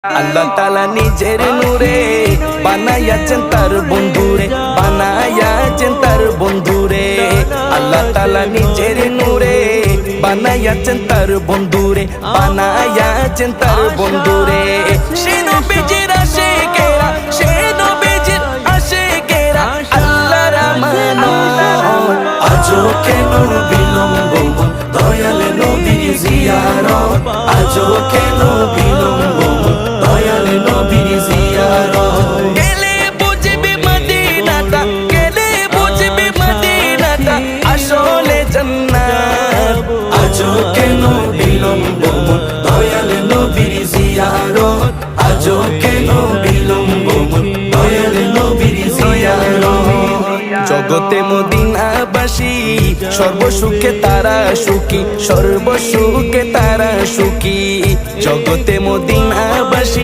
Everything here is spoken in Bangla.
আল্লাহ তাআলা নিজের নূরে বানায়াছেন তার বন্ধুরে, বানায়াছেন তার বন্ধুরে। আল্লাহ তাআলা নিজের নূরে বানায়াছেন তার বন্ধুরে, বানায়াছেন তার বন্ধুরে। সে নবীজির আশিকেরা, সে নবীজির আশিকেরা আল্লাহর আমানত। আজও কেন বিলম্ব দয়াল নবীর জিয়ারত, আজও কেন বিলম্ব দয়াল নবীর জিয়ারত। গেলে বুঝবি মদিনাটা, গেলে বুঝবি মদিনাটা আসলে জান্নাত। আজও কেন বিলম্ব দয়াল নবীর জিয়ারত, আজও কেন বিলম্ব দয়াল নবীর জিয়ারত। জগতে মদিনাবাসী সর্বসুখে তারা সুখী, সর্বসুখে তারা সুখী। জগতে মদিনাবাসী